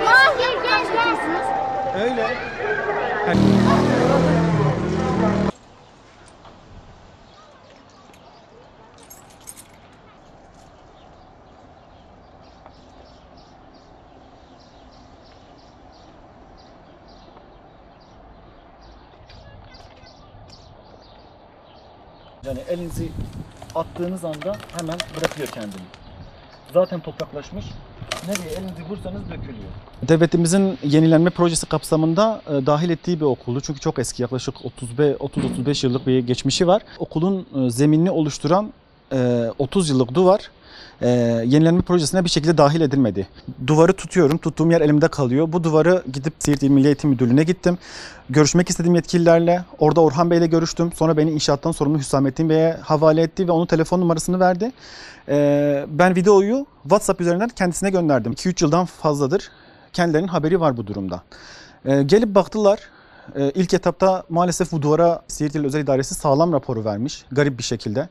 Mahir gençler. Öyle. Yani elinizi attığınız anda hemen bırakıyor kendini. Zaten topraklaşmış. Nereye elinizi vursanız dökülüyor. Devletimizin yenilenme projesi kapsamında dahil ettiği bir okuldu. Çünkü çok eski, yaklaşık 30-35 yıllık bir geçmişi var. Okulun zeminini oluşturan 30 yıllık duvar yenilenme projesine bir şekilde dahil edilmedi. Duvarı tutuyorum, tuttuğum yer elimde kalıyor. Bu duvarı gidip Siirt İl Milli Eğitim Müdürlüğü'ne gittim. Görüşmek istediğim yetkililerle. Orada Orhan Bey'le görüştüm. Sonra beni inşaattan sorumlu Hüsamettin Bey'e havale etti ve onun telefon numarasını verdi. Ben videoyu WhatsApp üzerinden kendisine gönderdim. 2-3 yıldan fazladır kendilerinin haberi var bu durumda. Gelip baktılar. İlk etapta maalesef bu duvara Siirt İl Özel İdaresi sağlam raporu vermiş, garip bir şekilde.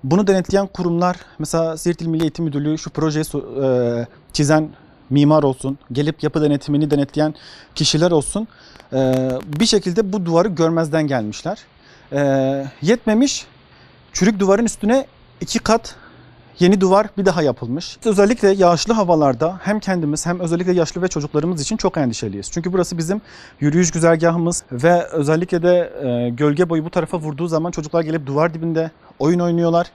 Bunu denetleyen kurumlar, mesela Siirt İl Milli Eğitim Müdürlüğü şu projeyi çizen mimar olsun, gelip yapı denetimini denetleyen kişiler olsun, bir şekilde bu duvarı görmezden gelmişler. Yetmemiş, çürük duvarın üstüne 2 kat yeni duvar bir daha yapılmış. Özellikle yağışlı havalarda hem kendimiz hem özellikle yaşlı ve çocuklarımız için çok endişeliyiz. Çünkü burası bizim yürüyüş güzergahımız ve özellikle de gölge boyu bu tarafa vurduğu zaman çocuklar gelip duvar dibinde oyun oynuyorlar.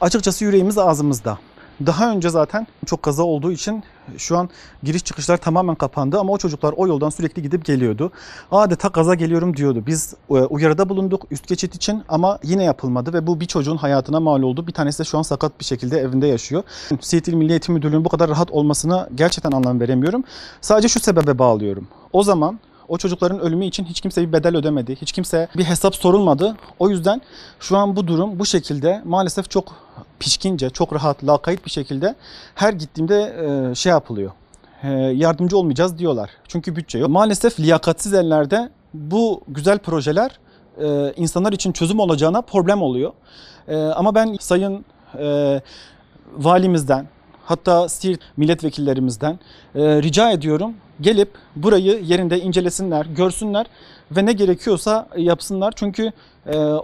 Açıkçası yüreğimiz ağzımızda. Daha önce zaten çok kaza olduğu için şu an giriş çıkışlar tamamen kapandı ama o çocuklar o yoldan sürekli gidip geliyordu. Adeta kaza geliyorum diyordu. Biz uyarıda bulunduk üst geçit için ama yine yapılmadı ve bu bir çocuğun hayatına mal oldu. Bir tanesi de şu an sakat bir şekilde evinde yaşıyor. Siirt İl Milli Eğitim Müdürlüğü'nün bu kadar rahat olmasına gerçekten anlam veremiyorum. Sadece şu sebebe bağlıyorum. O zaman o çocukların ölümü için hiç kimse bir bedel ödemedi. Hiç kimse bir hesap sorulmadı. O yüzden şu an bu durum bu şekilde maalesef çok pişkince, çok rahat, lakayt bir şekilde her gittiğimde şey yapılıyor. Yardımcı olmayacağız diyorlar. Çünkü bütçe yok. Maalesef liyakatsiz ellerde bu güzel projeler insanlar için çözüm olacağına problem oluyor. Ama ben Sayın Valimizden, hatta Siirt milletvekillerimizden rica ediyorum. Gelip burayı yerinde incelesinler, görsünler ve ne gerekiyorsa yapsınlar. Çünkü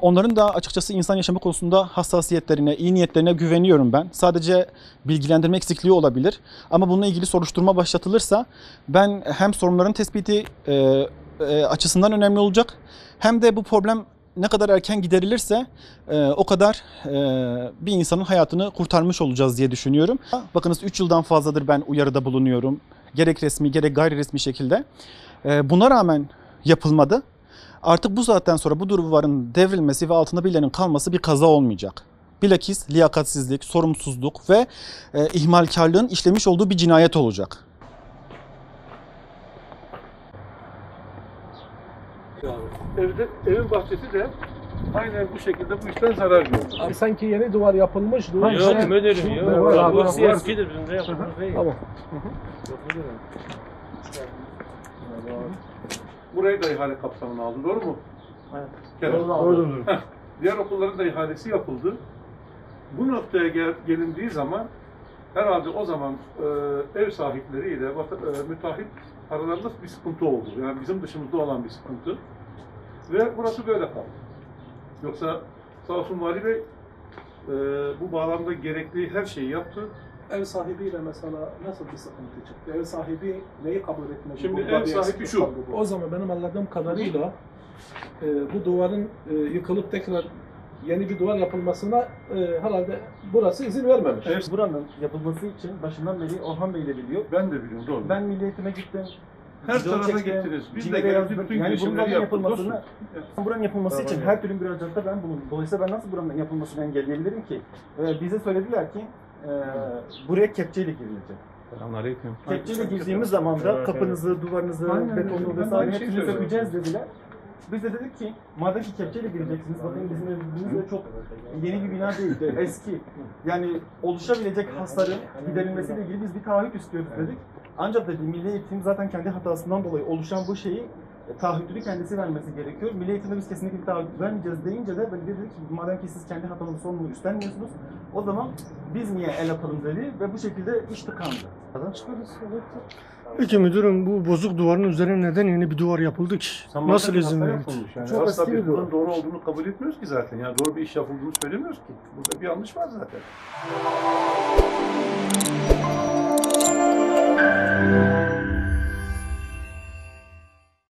onların da açıkçası insan yaşamı konusunda hassasiyetlerine, iyi niyetlerine güveniyorum ben. Sadece bilgilendirme eksikliği olabilir. Ama bununla ilgili soruşturma başlatılırsa ben hem sorunların tespiti açısından önemli olacak hem de bu problem ne kadar erken giderilirse o kadar bir insanın hayatını kurtarmış olacağız diye düşünüyorum. Bakınız 3 yıldan fazladır ben uyarıda bulunuyorum. Gerek resmi gerek gayri resmi şekilde. Buna rağmen yapılmadı. Artık bu saatten sonra bu duvarın devrilmesi ve altında birilerinin kalması bir kaza olmayacak. Bilakis liyakatsizlik, sorumsuzluk ve ihmalkarlığın işlemiş olduğu bir cinayet olacak. Evin bahçesi de aynen bu şekilde bu işten zarar gördü. Abi sanki yeni duvar yapılmış. Duvar Yok müdürüm yok. Burası eskidir bizim de yapılmış değil. Tamam. Burayı da ihale kapsamına aldı, doğru mu? Evet. Doğru. Diğer okulların da ihalesi yapıldı. Bu noktaya gelindiği zaman herhalde o zaman ev sahipleriyle müteahhit aralarında bir sıkıntı oldu. Yani bizim dışımızda olan bir sıkıntı. Ve burası böyle kaldı. Yoksa sağ olsun Vali Bey bu bağlamda gerekli her şeyi yaptı. Ev sahibiyle mesela nasıl bir sıkıntı çıktı? Ev sahibi neyi kabul etmedi? Şimdi Burada ev bir sahibi eksik şu. O zaman benim anladığım kadarıyla bu duvarın yıkılıp tekrar yeni bir duvar yapılmasına herhalde burası izin vermemiş. Evet. Buranın yapılması için başından beri Orhan Bey de biliyor. Ben de biliyorum, doğru. Ben Milli Eğitim'e gittim. Her Video tarafa çektim, gittiniz. Biz de CİMER'e geldik, yazdım. bütün Yani bunun girişimleri yaptık. yapılmasını, buranın yapılması için Tamam. her türlü müracaatta ben bulundum. Dolayısıyla ben nasıl buranın yapılmasını engelleyebilirim ki? Bize söylediler ki buraya kepçeyle girilecek. Selamünaleyküm. Kepçeyle girdiğimiz zaman da kapınızı, duvarınızı, Aynen, betonu ben vesaire aynı şeyi hepsini söylüyorum. sökeceğiz dediler. Biz de dedik ki madem ki kepçeyle gireceksiniz, bakın bizim evimiz de çok yeni bir bina değil, eski. Yani oluşabilecek hasarın giderilmesiyle ilgili biz bir taahhüt istiyoruz dedik. Ancak dedi Milli Eğitim zaten kendi hatasından dolayı oluşan bu şeyi taahhüdünü kendisi vermesi gerekiyor. Milli Eğitim'de biz kesinlikle bir taahhüt vermeyeceğiz deyince de ben dedik ki madem ki siz kendi hatanın sorumluluğu üstlenmiyorsunuz, o zaman biz niye el atalım dedi ve bu şekilde iş tıkandı. Peki müdürüm, bu bozuk duvarın üzerine neden yeni bir duvar yapıldı ki? Nasıl izin verildi? Yani Çok asla eski biz bir duvar. bunun doğru olduğunu kabul etmiyoruz ki zaten. Yani doğru bir iş yapıldığını söylemiyoruz ki. Burada bir yanlış var zaten.